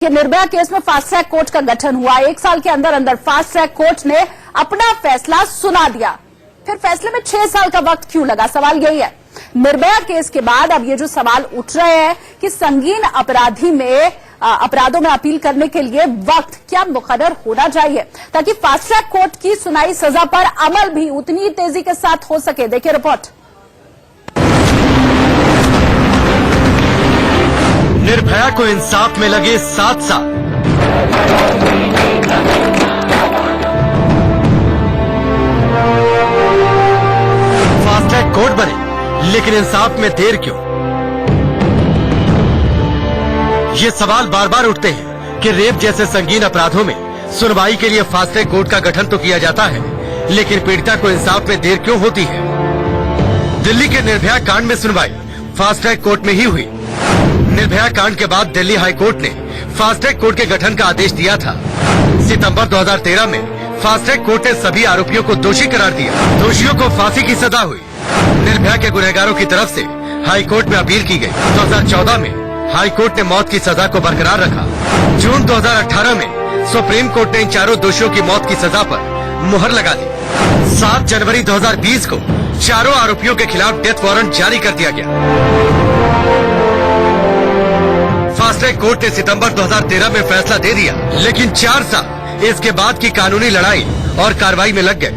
कि निर्भया केस में fast track court का गठन हुआ। 1 साल के अंदर अंदर फास्ट ट्रैक कोर्ट ने अपना फैसला सुना दिया। फिर फैसले में 6 साल का वक्त क्यों लगा, सवाल यही है। निर्भया केस के बाद अब ये जो सवाल उठ रहे हैं कि संगीन अपराधों में अपील करने के लिए वक्त क्या मुकर्रर होना चाहिए ताकि फास्ट ट्रैक कोर्ट की सुनाई सजा पर अमल भी उतनी तेजी के साथ हो सके। देखिए रिपोर्ट। निर्भया को इंसाफ में लगे 7 साल। फास्ट ट्रैक कोर्ट बने लेकिन इंसाफ में देर क्यों? ये सवाल बार बार उठते हैं कि रेप जैसे संगीन अपराधों में सुनवाई के लिए फास्ट ट्रैक कोर्ट का गठन तो किया जाता है, लेकिन पीड़िता को इंसाफ में देर क्यों होती है? दिल्ली के निर्भया कांड में सुनवाई फास्ट ट्रैक कोर्ट में ही हुई। निर्भया कांड के बाद दिल्ली हाई कोर्ट ने फास्ट ट्रैक कोर्ट के गठन का आदेश दिया था। सितंबर 2013 में फास्ट ट्रैक कोर्ट ने सभी आरोपियों को दोषी करार दिया। दोषियों को फांसी की सजा हुई। निर्भया के गुनहगारों की तरफ से हाई कोर्ट में अपील की गई। 2014 में हाई कोर्ट ने मौत की सजा को बरकरार रखा। जून 2018 में सुप्रीम कोर्ट ने इन चारों दोषियों की मौत की सजा पर मुहर लगा दी। 7 जनवरी 2020 को चारों आरोपियों के खिलाफ डेथ वारंट जारी कर दिया गया। फास्ट ट्रैक कोर्ट ने सितंबर 2013 में फैसला दे दिया, लेकिन 4 साल इसके बाद की कानूनी लड़ाई और कार्रवाई में लग गए।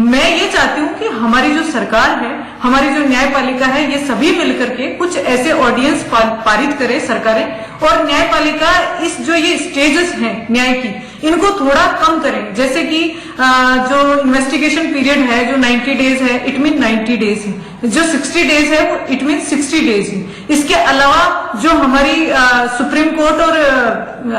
मैं ये चाहती हूँ कि हमारी जो सरकार है, हमारी जो न्यायपालिका है, ये सभी मिलकर के कुछ ऐसे ऑर्डिनेंस पारित करे सरकारें, और न्यायपालिका इस जो ये स्टेजेस हैं न्याय की, इनको थोड़ा कम करें। जैसे कि जो इन्वेस्टिगेशन पीरियड है जो 90 डेज है, इट मीन 90 डेज है। जो 60 डेज है वो इट मीन 60 डेज है। इसके अलावा जो हमारी सुप्रीम कोर्ट और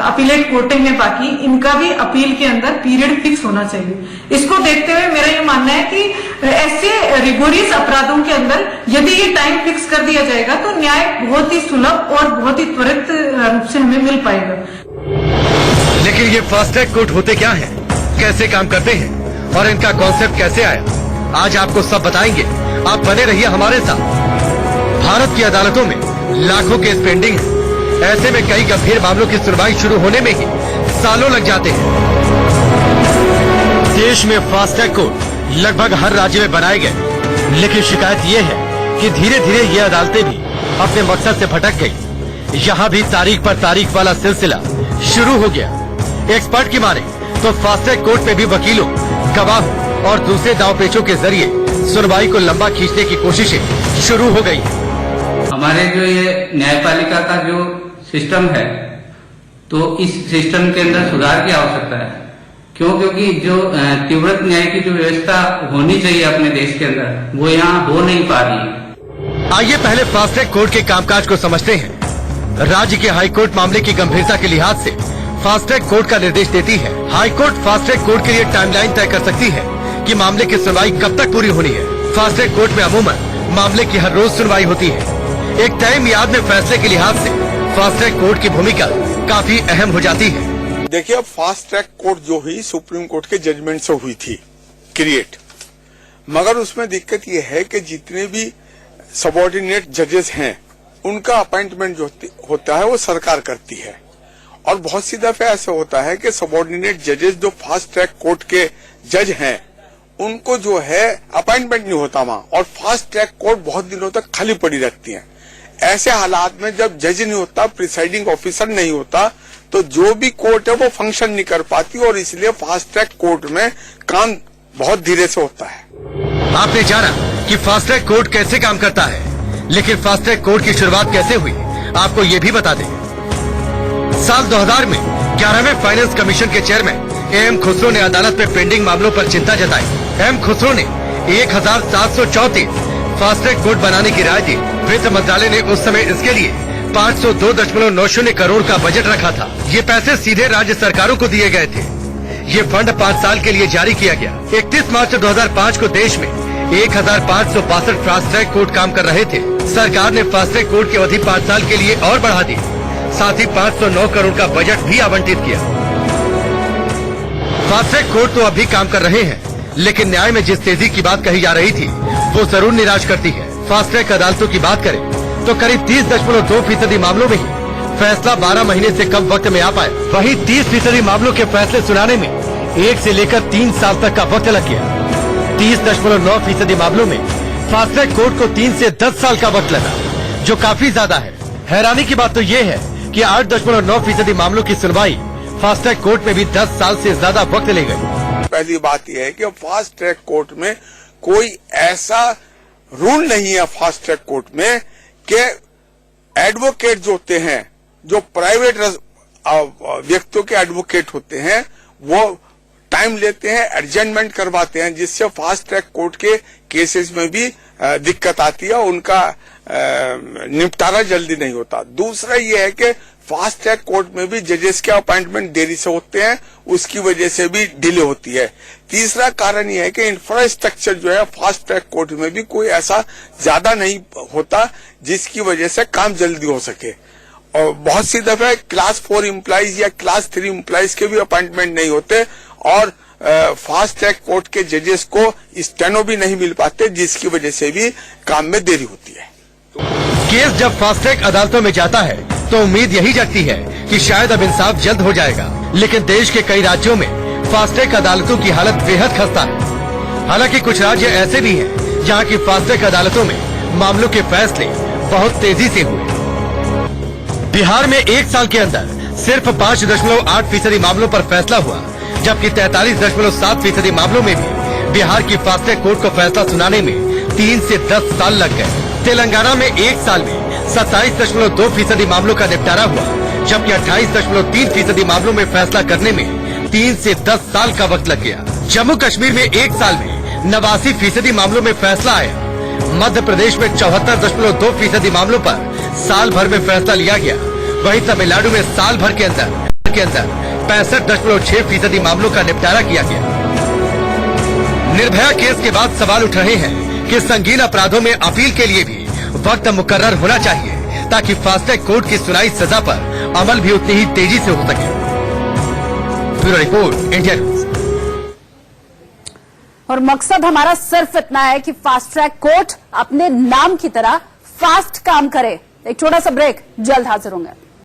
अपीलेट कोर्टें हैं बाकी, इनका भी अपील के अंदर पीरियड फिक्स होना चाहिए। इसको देखते हुए मेरा ये मानना है कि ऐसे रिगोरियस अपराधों के अंदर यदि ये टाइम फिक्स कर दिया जाएगा तो न्याय बहुत ही सुलभ और बहुत ही त्वरित रूप से हमें मिल पाएगा। लेकिन ये फास्ट ट्रैक कोर्ट होते क्या हैं? कैसे काम करते हैं और इनका कॉन्सेप्ट कैसे आया? आज आपको सब बताएंगे। आप बने रहिए हमारे साथ। भारत की अदालतों में लाखों केस पेंडिंग है। ऐसे में कई गंभीर मामलों की सुनवाई शुरू होने में ही सालों लग जाते हैं। देश में फास्ट ट्रैक कोर्ट लगभग हर राज्य में बनाए गए, लेकिन शिकायत ये है कि धीरे धीरे ये अदालतें भी अपने मकसद से भटक गई। यहाँ भी तारीख पर तारीख वाला सिलसिला शुरू हो गया। एक्सपर्ट की माने तो फास्ट ट्रैक कोर्ट में भी वकीलों, गवाहों और दूसरे दांवपेचों के जरिए सुनवाई को लंबा खींचने की कोशिशें शुरू हो गई। हमारे जो ये न्यायपालिका का जो सिस्टम है, तो इस सिस्टम के अंदर सुधार की आवश्यकता है। क्योंकि जो तीव्रत न्याय की जो व्यवस्था होनी चाहिए अपने देश के अंदर, वो यहाँ हो नहीं पा रही है। आइए पहले फास्ट ट्रैक कोर्ट के कामकाज को समझते हैं। राज्य के हाई कोर्ट मामले की गंभीरता के लिहाज से फास्ट ट्रैक कोर्ट का निर्देश देती है। High court fast track court के लिए टाइमलाइन तय कर सकती है कि मामले की सुनवाई कब तक पूरी होनी है। फास्ट ट्रैक कोर्ट में अमूमन मामले की हर रोज सुनवाई होती है। एक तय मियाद में फैसले के लिहाज से फास्ट ट्रैक कोर्ट की भूमिका काफी अहम हो जाती है। देखिए, अब फास्ट ट्रैक कोर्ट जो हुई सुप्रीम कोर्ट के जजमेंट से हुई थी क्रिएट, मगर उसमें दिक्कत ये है कि जितने भी सबऑर्डिनेट जजेस हैं उनका अपॉइंटमेंट जो होता है वो सरकार करती है। और बहुत सी दफे ऐसा होता है कि सबऑर्डिनेट जजेस जो फास्ट ट्रैक कोर्ट के जज हैं उनको जो है अपॉइंटमेंट नहीं होता वहां, और फास्ट ट्रैक कोर्ट बहुत दिनों तक खाली पड़ी रहती है। ऐसे हालात में जब जज नहीं होता, प्रिसाइडिंग ऑफिसर नहीं होता, तो जो भी कोर्ट है वो फंक्शन नहीं कर पाती, और इसलिए फास्ट ट्रैक कोर्ट में काम बहुत धीरे से होता है। आपने जाना कि फास्ट ट्रैक कोर्ट कैसे काम करता है, लेकिन फास्ट ट्रैक कोर्ट की शुरुआत कैसे हुई आपको ये भी बता दें। साल 2000 में 11वें फाइनेंस कमीशन के चेयरमैन एम खुसरो ने अदालत में पेंडिंग मामलों पर चिंता जताई। एम खुसरो ने 1734 फास्ट ट्रैक कोर्ट बनाने की राय दी। वित्त मंत्रालय ने उस समय इसके लिए 502.90 करोड़ का बजट रखा था। ये पैसे सीधे राज्य सरकारों को दिए गए थे। ये फंड 5 साल के लिए जारी किया गया। 31 मार्च 2005 को देश में 1562 फास्ट ट्रैक कोर्ट काम कर रहे थे। सरकार ने फास्ट ट्रैक कोर्ट की अवधि 5 साल के लिए और बढ़ा दी। साथ ही 509 करोड़ का बजट भी आवंटित किया। फास्ट ट्रैक कोर्ट तो अभी काम कर रहे हैं, लेकिन न्याय में जिस तेजी की बात कही जा रही थी वो जरूर निराश करती है। फास्ट ट्रैक अदालतों की बात करें तो करीब 30.2% मामलों में ही फैसला 12 महीने से कम वक्त में आ पाया। वहीं 30% मामलों के फैसले सुनाने में 1 से लेकर 3 साल तक का वक्त लग गया। 30.9% मामलों में फास्ट ट्रैक कोर्ट को 3 से 10 साल का वक्त लगा, जो काफी ज्यादा है। हैरानी की बात तो ये है कि 8.9% मामलों की सुनवाई फास्ट ट्रैक कोर्ट में भी 10 साल से ज्यादा वक्त ले गई। पहली बात यह है कि फास्ट ट्रैक कोर्ट में कोई ऐसा रूल नहीं है फास्ट ट्रैक कोर्ट में कि एडवोकेट जो होते हैं, जो प्राइवेट व्यक्तियों के एडवोकेट होते हैं, वो टाइम लेते हैं, एडजमेंट करवाते हैं, जिससे फास्ट ट्रैक कोर्ट के केसेस में भी दिक्कत आती है, उनका निपटारा जल्दी नहीं होता। दूसरा ये है कि फास्ट ट्रैक कोर्ट में भी जजेस के अपॉइंटमेंट देरी से होते हैं, उसकी वजह से भी डिले होती है। तीसरा कारण यह है कि इंफ्रास्ट्रक्चर जो है फास्ट ट्रैक कोर्ट में भी कोई ऐसा ज्यादा नहीं होता जिसकी वजह से काम जल्दी हो सके। और बहुत सी दफे क्लास 4 एम्प्लॉइज या क्लास 3 एम्प्लॉइज के भी अपॉइंटमेंट नहीं होते और फास्ट ट्रैक कोर्ट के जजेस को स्टेनो भी नहीं मिल पाते, जिसकी वजह से भी काम में देरी होती है। केस जब फास्ट ट्रैक अदालतों में जाता है तो उम्मीद यही जगती है कि शायद अब इंसाफ जल्द हो जाएगा, लेकिन देश के कई राज्यों में फास्ट ट्रैक अदालतों की हालत बेहद खस्ता है। हालांकि कुछ राज्य ऐसे भी हैं जहां की फास्ट ट्रैक अदालतों में मामलों के फैसले बहुत तेजी से हुए। बिहार में 1 साल के अंदर सिर्फ 5.8% मामलों पर फैसला हुआ, जबकि 43.7% मामलों में भी बिहार की फास्ट ट्रैक कोर्ट को फैसला सुनाने में 3 से 10 साल लग गए। तेलंगाना में 1 साल में 27.2% मामलों का निपटारा हुआ, जबकि 28.3% मामलों में फैसला करने में 3 से 10 साल का वक्त लग गया। जम्मू कश्मीर में 1 साल में 89% मामलों में फैसला आया। मध्य प्रदेश में 74.2% मामलों पर साल भर में फैसला लिया गया। वहीं तमिलनाडु में साल भर के अंदर 65.6% मामलों का निपटारा किया गया। निर्भया केस के बाद सवाल उठ रहे हैं कि संगीन अपराधों में अपील के लिए भी वक्त मुकर्रर होना चाहिए, ताकि फास्ट ट्रैक कोर्ट की सुनाई सजा पर अमल भी उतनी ही तेजी से हो सके। Bureau report, India news. और मकसद हमारा सिर्फ इतना है कि फास्ट ट्रैक कोर्ट अपने नाम की तरह फास्ट काम करे। एक छोटा सा ब्रेक, जल्द हाजिर होंगे।